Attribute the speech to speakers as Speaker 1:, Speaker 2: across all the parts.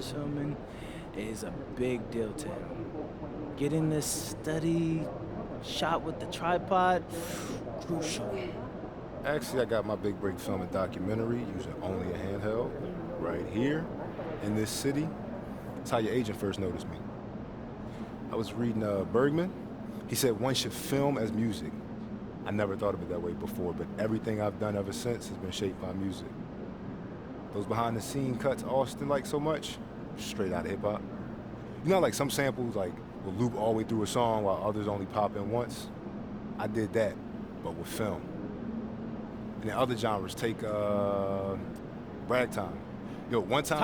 Speaker 1: was filming is a big deal to him. Getting this steady shot with the tripod, crucial.
Speaker 2: Actually, I got my big break filming documentary using only a handheld right here in this city. That's how your agent first noticed me. I was reading Bergman. He said one should film as music. I never thought of it that way before, but everything I've done ever since has been shaped by music. Those behind-the-scene cuts Austin likes so much, straight out of hip-hop. You know, like some samples like will loop all the way through a song while others only pop in once? I did that, but with film. And then other genres, take ragtime. Yo, one time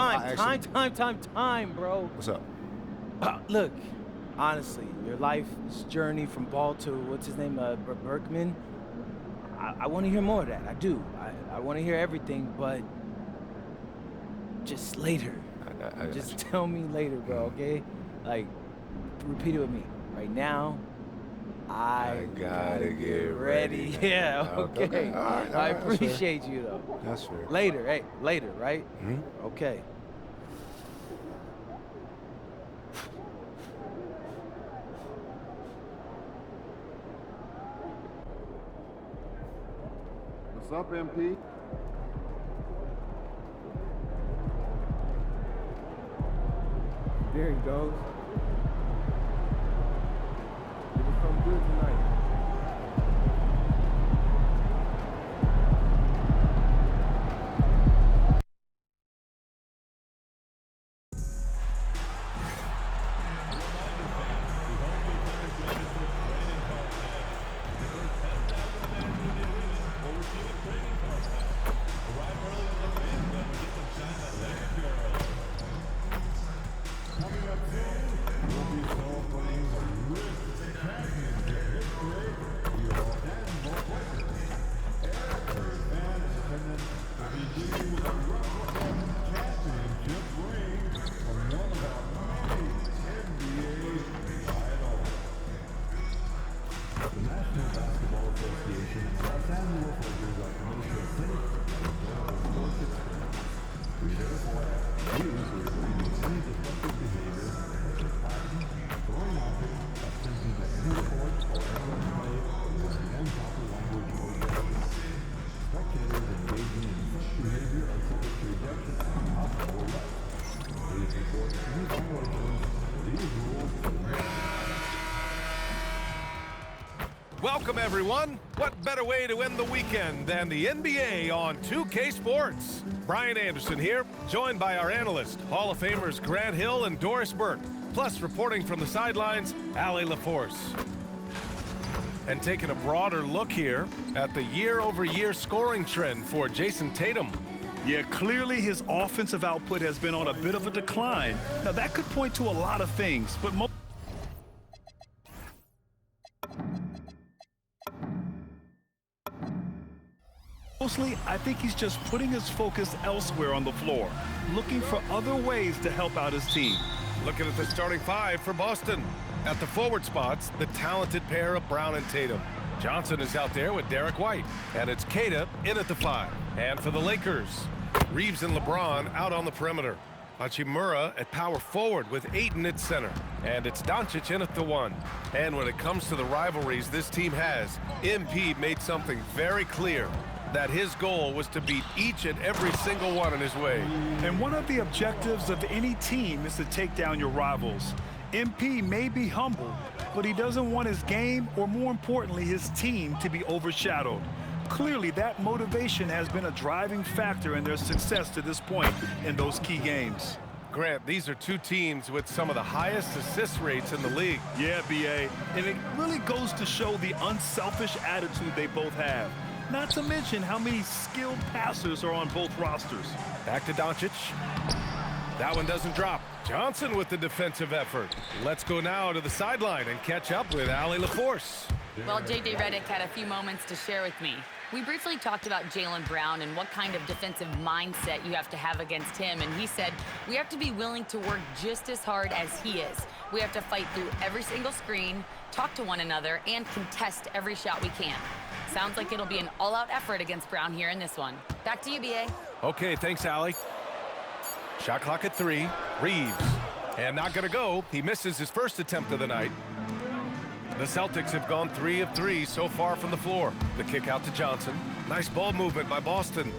Speaker 1: Time, bro.
Speaker 2: What's up?
Speaker 1: Look, honestly, your life's journey from ball to, what's his name, Berkman, I want to hear more of that. I do. I want to hear everything, but just later. Just tell me later, bro, okay? Like, repeat it with me. Right now, I gotta get ready. Yeah, okay.
Speaker 2: All right,
Speaker 1: I appreciate you, though.
Speaker 2: That's fair.
Speaker 1: Later, hey, later, right?
Speaker 2: Mm-hmm.
Speaker 1: Okay.
Speaker 3: What's up, MP?
Speaker 1: There he goes. It was something good tonight.
Speaker 4: Welcome, everyone. What better way to end the weekend than the NBA on 2K Sports? Brian Anderson here, joined by our analysts, Hall of Famers Grant Hill and Doris Burke, plus reporting from the sidelines, Allie LaForce. And taking a broader look here at the year-over-year scoring trend for Jason Tatum.
Speaker 5: Yeah, clearly his offensive output has been on a bit of a decline. Now, that could point to a lot of things, but mostly, I think he's just putting his focus elsewhere on the floor, looking for other ways to help out his team.
Speaker 4: Looking at the starting five for Boston. At the forward spots, the talented pair of Brown and Tatum. Johnson is out there with Derek White, and it's Keita in at the 5. And for the Lakers, Reeves and LeBron out on the perimeter. Hachimura at power forward with Ayton at center. And it's Doncic in at the 1. And when it comes to the rivalries this team has, MP made something very clear, that his goal was to beat each and every single one in his way.
Speaker 5: And one of the objectives of any team is to take down your rivals. MP may be humble, but he doesn't want his game, or more importantly, his team, to be overshadowed. Clearly, that motivation has been a driving factor in their success to this point in those key games.
Speaker 4: Grant, these are two teams with some of the highest assist rates in the league.
Speaker 5: Yeah, B.A., and it really goes to show the unselfish attitude they both have. Not to mention how many skilled passers are on both rosters.
Speaker 4: Back to Doncic. That one doesn't drop. Johnson with the defensive effort. Let's go now to the sideline and catch up with Allie LaForce.
Speaker 6: Well, J.J. Redick had a few moments to share with me. We briefly talked about Jaylen Brown and what kind of defensive mindset you have to have against him, and he said we have to be willing to work just as hard as he is. We have to fight through every single screen, talk to one another, and contest every shot we can. Sounds like it'll be an all-out effort against Brown here in this one. Back to you, B.A.
Speaker 4: Okay, thanks, Allie. Shot clock at 3. Reeves. And not going to go. He misses his first attempt of the night. The Celtics have gone 3 of 3 so far from the floor. The kick out to Johnson. Nice ball movement by Boston.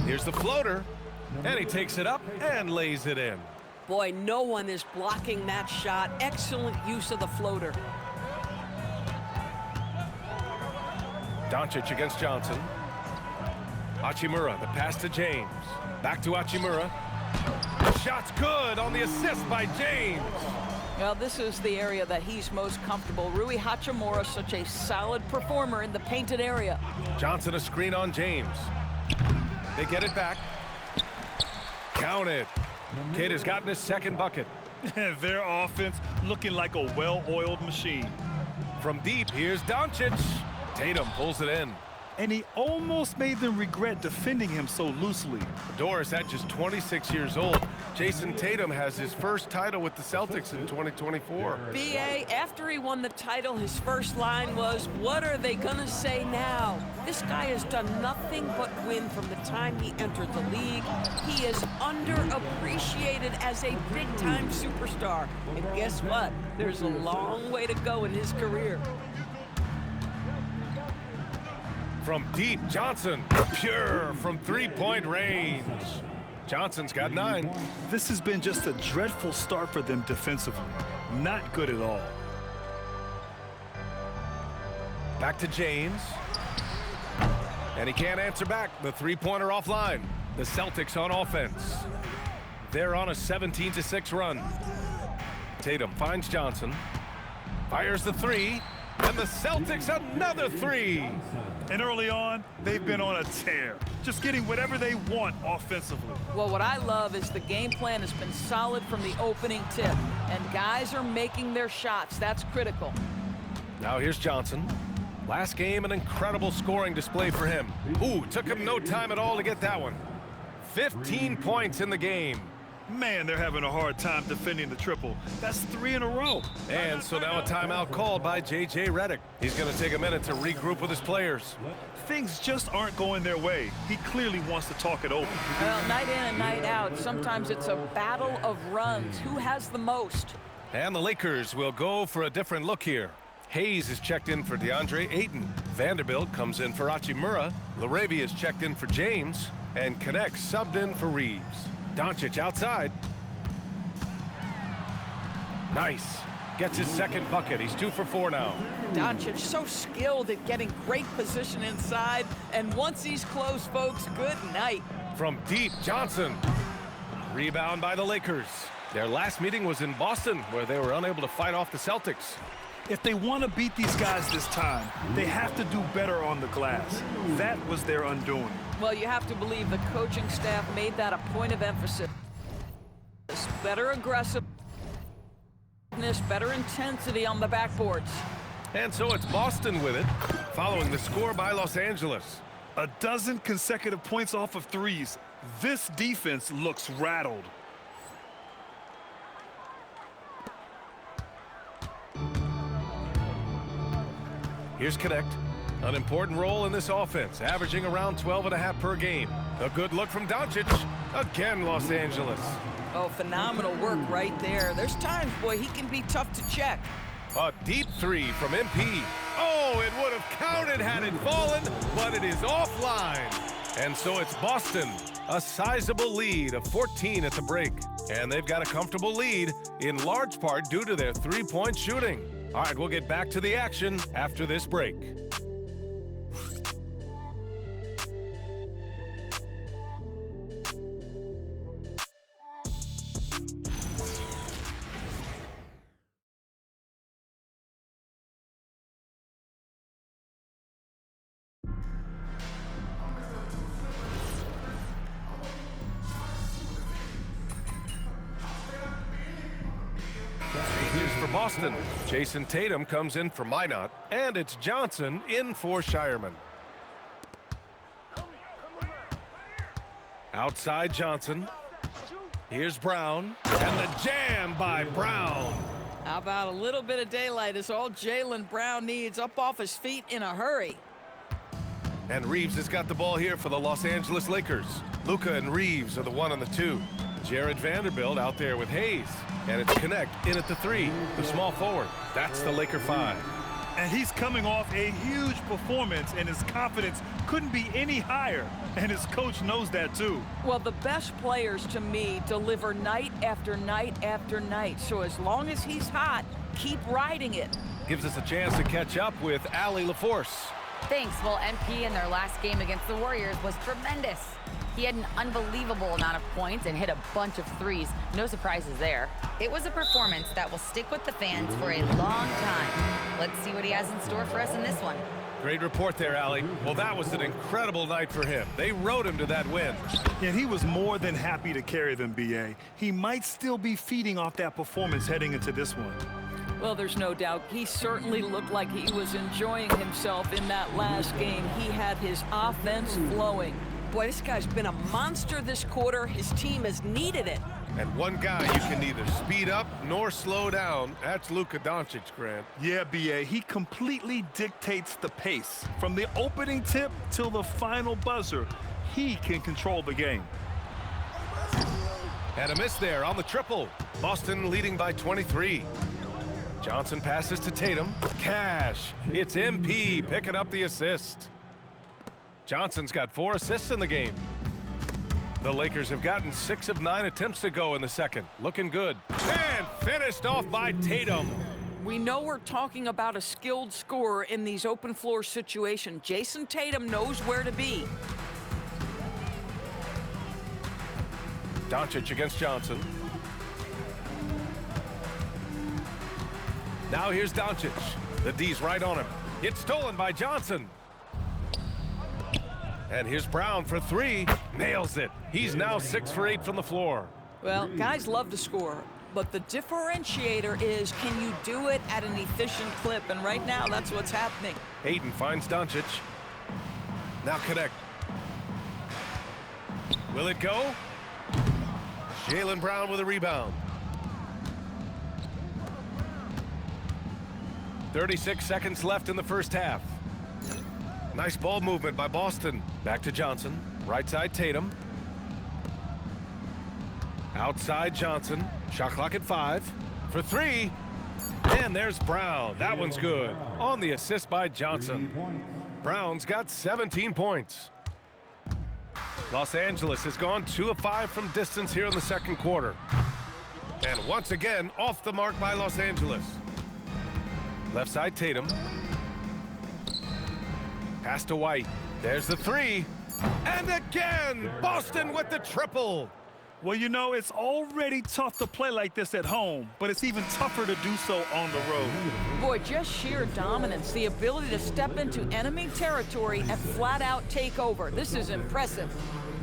Speaker 4: Here's the floater. And he takes it up and lays it in.
Speaker 7: Boy, no one is blocking that shot. Excellent use of the floater.
Speaker 4: Doncic against Johnson. Hachimura, the pass to James. Back to Hachimura. Shot's good on the assist by James.
Speaker 7: Well, this is the area that he's most comfortable. Rui Hachimura, such a solid performer in the painted area.
Speaker 4: Johnson a screen on James. They get it back. Counted. Kid has gotten his second bucket.
Speaker 5: Their offense looking like a well-oiled machine.
Speaker 4: From deep, here's Doncic. Tatum pulls it in.
Speaker 5: And he almost made them regret defending him so loosely.
Speaker 4: Doris at just 26 years old. Jason Tatum has his first title with the Celtics in 2024.
Speaker 7: B.A., after he won the title, his first line was, "What are they gonna say now?" This guy has done nothing but win from the time he entered the league. He is underappreciated as a big-time superstar. And guess what? There's a long way to go in his career.
Speaker 4: From deep, Johnson, pure from three-point range. Johnson's got 9.
Speaker 5: This has been just a dreadful start for them defensively. Not good at all.
Speaker 4: Back to James. And he can't answer back. The three-pointer offline. The Celtics on offense. They're on a 17-6 run. Tatum finds Johnson. Fires the 3. And the Celtics another 3.
Speaker 5: And early on, they've been on a tear, just getting whatever they want offensively.
Speaker 7: Well, what I love is the game plan has been solid from the opening tip, and guys are making their shots. That's critical.
Speaker 4: Now here's Johnson. Last game, an incredible scoring display for him. Ooh, took him no time at all to get that one. 15 points in the game.
Speaker 5: Man, they're having a hard time defending the triple. That's 3 in a row.
Speaker 4: And so now a timeout called by J.J. Redick. He's going to take a minute to regroup with his players.
Speaker 5: Things just aren't going their way. He clearly wants to talk it over.
Speaker 7: Well, night in and night out, sometimes it's a battle of runs. Who has the most?
Speaker 4: And the Lakers will go for a different look here. Hayes is checked in for DeAndre Ayton. Vanderbilt comes in for Hachimura. LaRavia is checked in for James. And Connect subbed in for Reeves. Doncic outside. Nice. Gets his second bucket. He's 2 for 4 now.
Speaker 7: Doncic so skilled at getting great position inside. And once he's close, folks, good night.
Speaker 4: From deep, Johnson. Rebound by the Lakers. Their last meeting was in Boston, where they were unable to fight off the Celtics.
Speaker 5: If they want to beat these guys this time, they have to do better on the glass. That was their undoing.
Speaker 7: Well, you have to believe the coaching staff made that a point of emphasis. Better aggressiveness, better intensity on the backboards.
Speaker 4: And so it's Boston with it, following the score by Los Angeles.
Speaker 5: A dozen consecutive points off of threes. This defense looks rattled.
Speaker 4: Here's Connect. An important role in this offense, averaging around 12.5 per game. A good look from Doncic. Again, Los Angeles.
Speaker 7: Oh, phenomenal work right there. There's times, boy, he can be tough to check.
Speaker 4: A deep 3 from MP. Oh, it would have counted had it fallen, but it is offline. And so it's Boston, a sizable lead of 14 at the break. And they've got a comfortable lead, in large part due to their three-point shooting. All right, we'll get back to the action after this break. Here's for Boston. Jason Tatum comes in for Minot, and it's Johnson in for Shireman. Outside Johnson. Here's Brown, and the jam by Brown.
Speaker 7: How about a little bit of daylight is all Jaylen Brown needs, up off his feet in a hurry.
Speaker 4: And Reeves has got the ball here for the Los Angeles Lakers. Luka and Reeves are the 1 and the 2. Jared Vanderbilt out there with Hayes. And it's Connect in at the 3, the small forward. That's the Laker 5.
Speaker 5: And he's coming off a huge performance, and his confidence couldn't be any higher. And his coach knows that, too.
Speaker 7: Well, the best players, to me, deliver night after night after night. So as long as he's hot, keep riding it.
Speaker 4: Gives us a chance to catch up with Allie LaForce.
Speaker 6: Thanks. Well, MP in their last game against the Warriors was tremendous. He had an unbelievable amount of points and hit a bunch of threes. No surprises there. It was a performance that will stick with the fans for a long time. Let's see what he has in store for us in this one.
Speaker 4: Great report there, Allie. Well, that was an incredible night for him. They rode him to that win.
Speaker 5: And he was more than happy to carry them, B.A. He might still be feeding off that performance heading into this one.
Speaker 7: Well, there's no doubt. He certainly looked like he was enjoying himself in that last game. He had his offense flowing. Boy, this guy's been a monster this quarter. His team has needed it.
Speaker 4: And one guy you can neither speed up nor slow down, that's Luka Doncic, Grant.
Speaker 5: Yeah, B.A., he completely dictates the pace. From the opening tip till the final buzzer, he can control the game.
Speaker 4: And a miss there on the triple. Boston leading by 23. Johnson passes to Tatum. Cash. It's MP picking up the assist. Johnson's got 4 assists in the game. The Lakers have gotten 6 of 9 attempts to go in the second. Looking good. And finished off by Tatum.
Speaker 7: We know we're talking about a skilled scorer in these open floor situations. Jason Tatum knows where to be.
Speaker 4: Doncic against Johnson. Now here's Doncic. The D's right on him. It's stolen by Johnson. And here's Brown for 3. Nails it. He's now 6 for 8 from the floor.
Speaker 7: Well, guys love to score, but the differentiator is, can you do it at an efficient clip? And right now, that's what's happening.
Speaker 4: Hayden finds Doncic. Now Connect. Will it go? Jaylen Brown with a rebound. 36 seconds left in the first half. Nice ball movement by Boston. Back to Johnson. Right side Tatum. Outside Johnson. Shot clock at 5. For 3. And there's Brown. That one's good. On the assist by Johnson. Brown's got 17 points. Los Angeles has gone 2 of 5 from distance here in the second quarter. And once again, off the mark by Los Angeles. Left side Tatum. Pass to White. There's the 3. And again, Boston with the triple.
Speaker 5: Well, you know, it's already tough to play like this at home, but it's even tougher to do so on the road.
Speaker 7: Boy, just sheer dominance, the ability to step into enemy territory and flat out take over. This is impressive.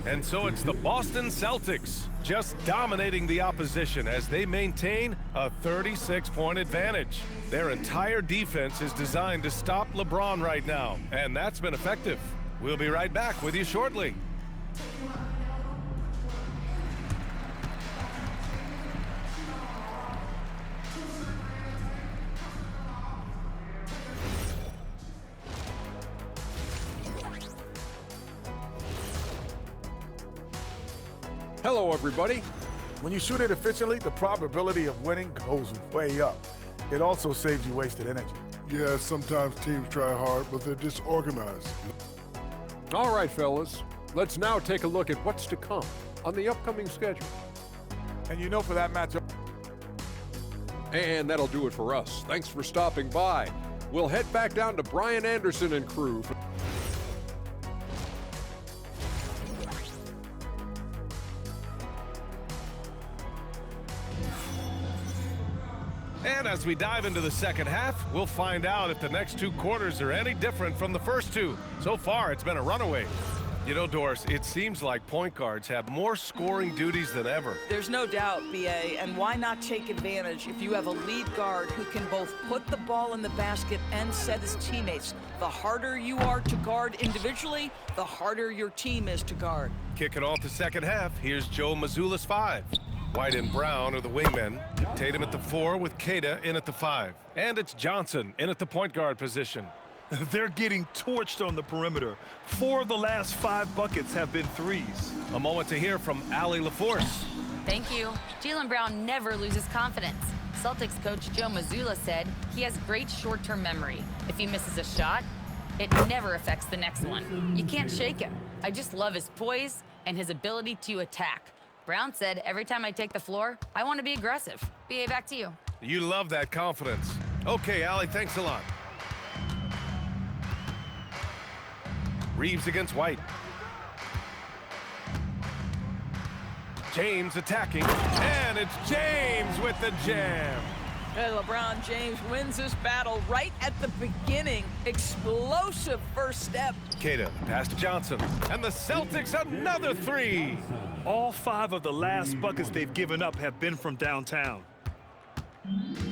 Speaker 4: And so it's the Boston Celtics just dominating the opposition as they maintain a 36-point advantage. Their entire defense is designed to stop LeBron right now, and that's been effective. We'll be right back with you shortly.
Speaker 8: Hello, everybody. When you shoot it efficiently, the probability of winning goes way up. It also saves you wasted energy.
Speaker 3: Yeah, sometimes teams try hard, but they're disorganized.
Speaker 9: All right, fellas. Let's now take a look at what's to come on the upcoming schedule.
Speaker 8: And you know, for that matchup.
Speaker 9: And that'll do it for us. Thanks for stopping by. We'll head back down to Brian Anderson and crew.
Speaker 4: And as we dive into the second half, we'll find out if the next 2 quarters are any different from the first 2. So far, it's been a runaway. You know, Doris, it seems like point guards have more scoring duties than ever.
Speaker 7: There's no doubt, B.A., and why not take advantage if you have a lead guard who can both put the ball in the basket and set his teammates. The harder you are to guard individually, the harder your team is to guard.
Speaker 4: Kicking off the second half, here's Joe Mazzulla's 5. White and Brown are the wingmen. Tatum at the 4 with Queta in at the 5. And it's Johnson in at the point guard position.
Speaker 5: They're getting torched on the perimeter. 4 of the last 5 buckets have been threes.
Speaker 4: A moment to hear from Allie LaForce.
Speaker 6: Thank you. Jaylen Brown never loses confidence. Celtics coach Joe Mazzulla said he has great short-term memory. If he misses a shot, it never affects the next one. You can't shake him. I just love his poise and his ability to attack. Brown said, every time I take the floor, I want to be aggressive. BA, back to you.
Speaker 4: You love that confidence. Okay, Allie, thanks a lot. Reeves against White. James attacking, and it's James with the jam.
Speaker 7: And LeBron James wins this battle right at the beginning. Explosive first step.
Speaker 4: Queta, pass to Johnson, and the Celtics another three.
Speaker 5: All 5 of the last buckets they've given up have been from downtown.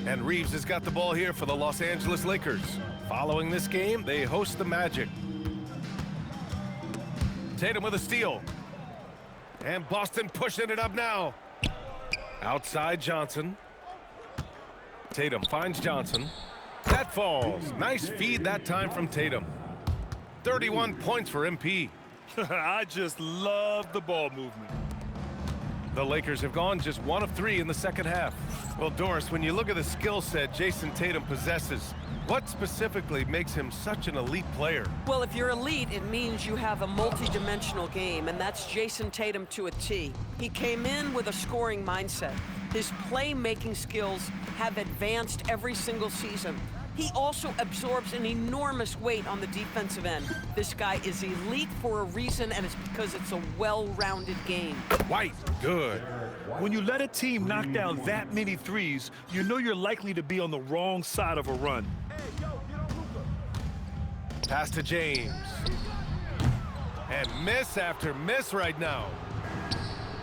Speaker 4: And Reeves has got the ball here for the Los Angeles Lakers. Following this game, they host the Magic. Tatum with a steal. And Boston pushing it up now. Outside Johnson. Tatum finds Johnson. That falls. Nice feed that time from Tatum. 31 points for MP.
Speaker 5: I just love the ball movement.
Speaker 4: The Lakers have gone just 1 of 3 in the second half. Well, Doris, when you look at the skill set Jason Tatum possesses, what specifically makes him such an elite player?
Speaker 7: Well, if you're elite, it means you have a multi-dimensional game, and that's Jason Tatum to a T. He came in with a scoring mindset. His playmaking skills have advanced every single season. He also absorbs an enormous weight on the defensive end. This guy is elite for a reason, and it's because it's a well-rounded game.
Speaker 4: White, good.
Speaker 5: When you let a team knock down that many threes, you know you're likely to be on the wrong side of a run.
Speaker 4: Pass to James. And miss after miss right now.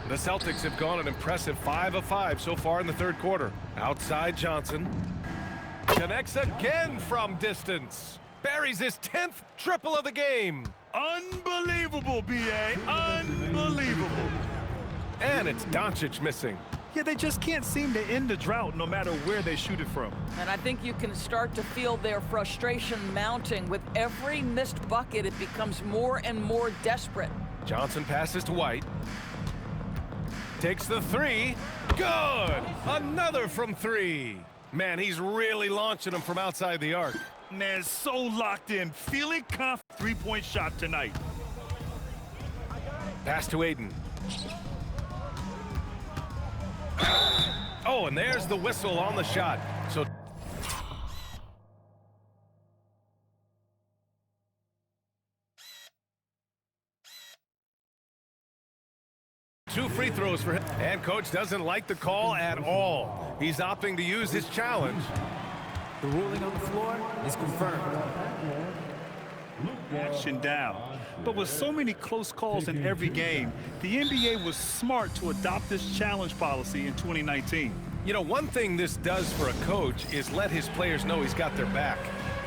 Speaker 4: The Celtics have gone an impressive 5 of 5 so far in the third quarter. Outside Johnson. Connects again from distance. Buries his 10th triple of the game.
Speaker 5: Unbelievable, B.A. Unbelievable.
Speaker 4: And it's Doncic missing.
Speaker 5: Yeah, they just can't seem to end the drought no matter where they shoot it from.
Speaker 7: And I think you can start to feel their frustration mounting. With every missed bucket, it becomes more and more desperate.
Speaker 4: Johnson passes to White. Takes the three. Good! Another from 3. Man, he's really launching them from outside the arc.
Speaker 5: Man, so locked in. Feeling confident. 3-point shot tonight.
Speaker 4: Pass to Aiden. Oh, and there's the whistle on the shot. So two free throws for him. And coach doesn't like the call at all. He's opting to use his challenge.
Speaker 1: The ruling on the floor is confirmed.
Speaker 5: Action down. But with so many close calls in every game, the NBA was smart to adopt this challenge policy in 2019.
Speaker 4: You know, one thing this does for a coach is let his players know he's got their back.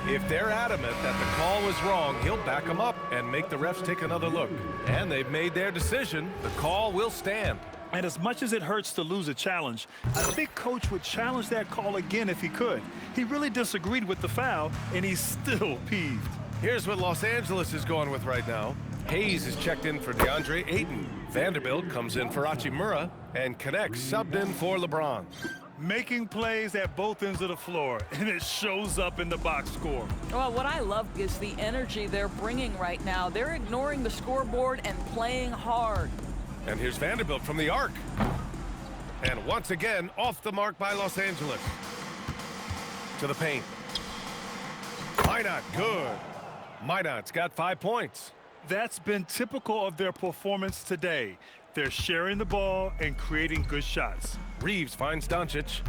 Speaker 4: If they're adamant that the call was wrong, he'll back them up and make the refs take another look. And they've made their decision. The call will stand.
Speaker 5: And as much as it hurts to lose a challenge, I think Coach would challenge that call again if he could. He really disagreed with the foul, and he's still peeved.
Speaker 4: Here's what Los Angeles is going with right now. Hayes is checked in for DeAndre Ayton. Vanderbilt comes in for Hachimura, and connects subbed in for LeBron.
Speaker 5: Making plays at both ends of the floor, and it shows up in the box score.
Speaker 7: Well, what I love is the energy they're bringing right now. They're ignoring the scoreboard and playing hard.
Speaker 4: And here's Vanderbilt from the arc. And once again, off the mark by Los Angeles. To the paint. Minot, good. Minot's got 5 points.
Speaker 5: That's been typical of their performance today. They're sharing the ball and creating good shots.
Speaker 4: Reeves finds Doncic.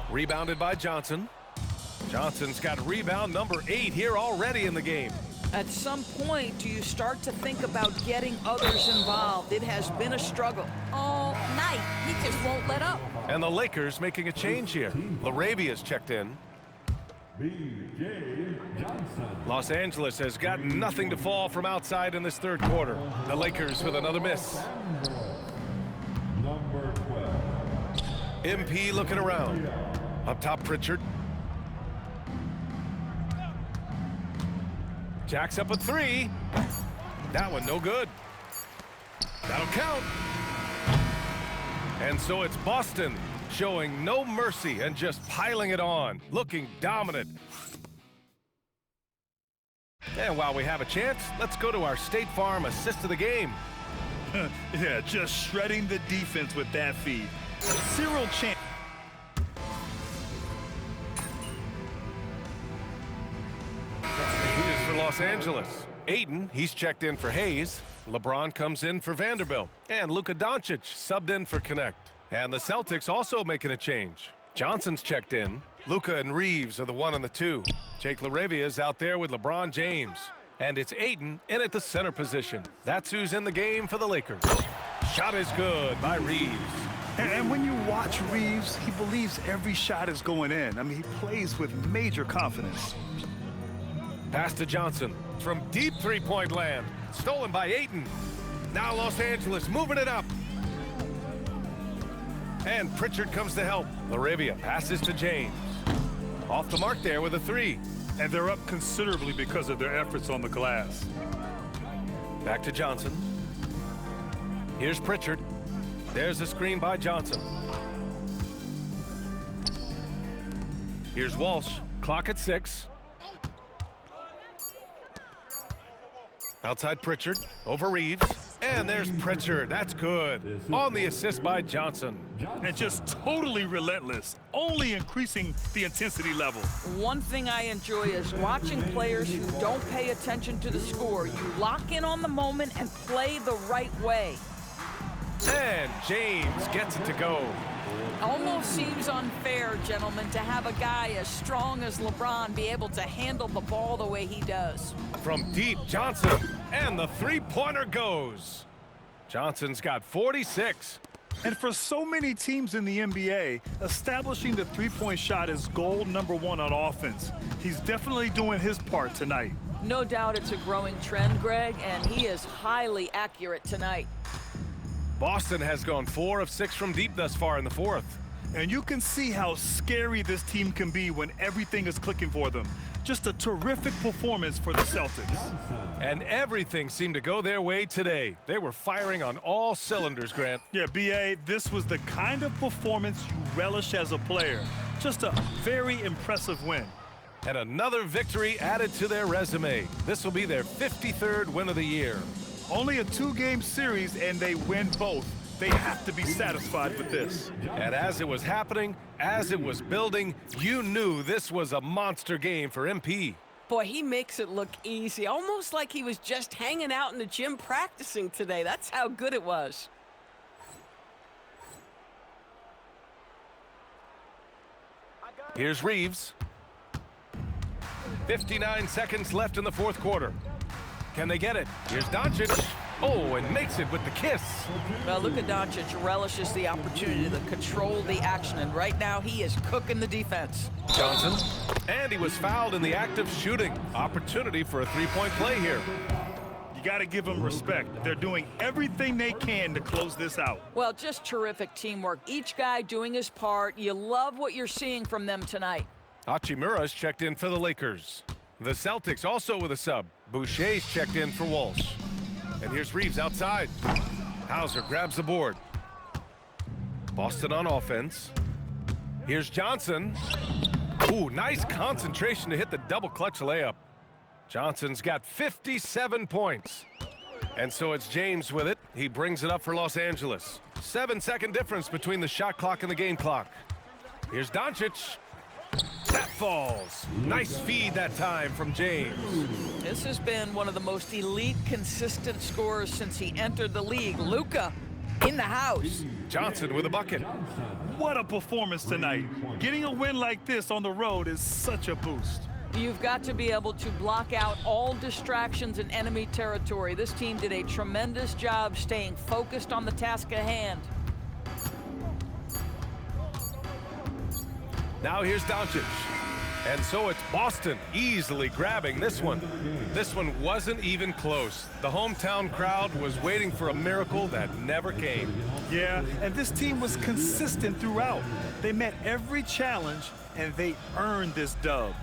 Speaker 4: Rebounded by Johnson. Johnson's got rebound number 8 here already in the game.
Speaker 7: At some point, do you start to think about getting others involved? It has been a struggle all night. He just won't let up.
Speaker 4: And the Lakers making a change here. Larabia's checked in. Los Angeles has got nothing to fall from outside in this third quarter. The Lakers with another miss. MP looking around. Up top, Pritchard. Jacks up a three. That one no good. That'll count. And so it's Boston showing no mercy and just piling it on, looking dominant. And while we have a chance, let's go to our State Farm assist of the game.
Speaker 5: Yeah, just shredding the defense with that feed. Zero chance.
Speaker 4: Here's for Los Angeles. Aiden, he's checked in for Hayes. LeBron comes in for Vanderbilt. And Luka Doncic subbed in for Connect. And the Celtics also making a change. Johnson's checked in. Luka and Reeves are the 1 and the 2. Jake LaRavia is out there with LeBron James. And it's Aiden in at the center position. That's who's in the game for the Lakers. Shot is good by Reeves.
Speaker 5: And when you watch Reeves, he believes every shot is going in. I mean, he plays with major confidence.
Speaker 4: Pass to Johnson from deep three-point land. Stolen by Aiden. Now Los Angeles moving it up. And Pritchard comes to help. LaRavia passes to James. Off the mark there with a 3.
Speaker 5: And they're up considerably because of their efforts on the glass.
Speaker 4: Back to Johnson. Here's Pritchard. There's a screen by Johnson. Here's Walsh. Clock at 6. Outside Pritchard. Over Reeves. And there's Pritchard. That's good. On the assist by Johnson.
Speaker 5: And just totally relentless, only increasing the intensity level.
Speaker 7: One thing I enjoy is watching players who don't pay attention to the score. You lock in on the moment and play the right way.
Speaker 4: And James gets it to go.
Speaker 7: Almost seems unfair, gentlemen, to have a guy as strong as LeBron be able to handle the ball the way he does.
Speaker 4: From deep, Johnson, and the three-pointer goes. Johnson's got 46.
Speaker 5: And for so many teams in the NBA, establishing the three-point shot is goal number 1 on offense. He's definitely doing his part tonight.
Speaker 7: No doubt it's a growing trend, Greg, and he is highly accurate tonight.
Speaker 4: Boston has gone 4 of 6 from deep thus far in the 4th.
Speaker 5: And you can see how scary this team can be when everything is clicking for them. Just a terrific performance for the Celtics.
Speaker 4: And everything seemed to go their way today. They were firing on all cylinders, Grant.
Speaker 5: Yeah, B.A., this was the kind of performance you relish as a player. Just a very impressive win.
Speaker 4: And another victory added to their resume. This will be their 53rd win of the year.
Speaker 5: Only a 2-game series, and they win both. They have to be satisfied with this.
Speaker 4: And as it was happening, as it was building, you knew this was a monster game for MP.
Speaker 7: Boy, he makes it look easy, almost like he was just hanging out in the gym practicing today. That's how good it was.
Speaker 4: Here's Reeves. 59 seconds left in the 4th quarter. Can they get it? Here's Doncic. Oh, and makes it with the kiss.
Speaker 7: Well, Luka Doncic relishes the opportunity to control the action, and right now he is cooking the defense.
Speaker 4: Johnson. And he was fouled in the act of shooting. Opportunity for a three-point play here.
Speaker 5: You got to give them respect. They're doing everything they can to close this out.
Speaker 7: Well, just terrific teamwork. Each guy doing his part. You love what you're seeing from them tonight.
Speaker 4: Hachimura's checked in for the Lakers. The Celtics also with a sub. Boucher's checked in for Walsh. And here's Reeves outside. Hauser grabs the board. Boston on offense. Here's Johnson. Ooh, nice concentration to hit the double clutch layup. Johnson's got 57 points. And so it's James with it. He brings it up for Los Angeles. 7-second difference between the shot clock and the game clock. Here's Doncic. That falls. Nice feed that time from James.
Speaker 7: This has been one of the most elite, consistent scorers since he entered the league. Luka in the house.
Speaker 4: Johnson with a bucket.
Speaker 5: What a performance tonight. Getting a win like this on the road is such a boost.
Speaker 7: You've got to be able to block out all distractions in enemy territory. This team did a tremendous job staying focused on the task at hand.
Speaker 4: Now here's Doncic. And so it's Boston easily grabbing this one. This one wasn't even close. The hometown crowd was waiting for a miracle that never came.
Speaker 5: Yeah, and this team was consistent throughout. They met every challenge, and they earned this dub.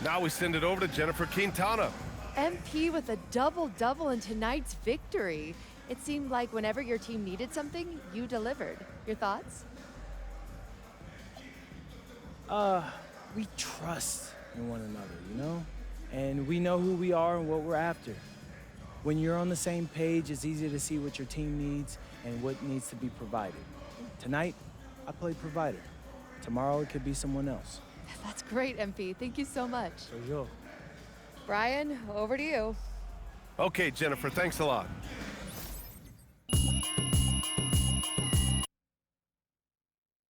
Speaker 4: Now we send it over to Jennifer Quintana.
Speaker 10: MP with a double-double in tonight's victory. It seemed like whenever your team needed something, you delivered. Your thoughts?
Speaker 1: We trust in one another, you know? And we know who we are and what we're after. When you're on the same page, it's easy to see what your team needs and what needs to be provided. Tonight, I played provider. Tomorrow, it could be someone else.
Speaker 10: That's great, MP. Thank you so much.
Speaker 1: For sure.
Speaker 10: Brian, over to you.
Speaker 4: Okay, Jennifer, thanks a lot.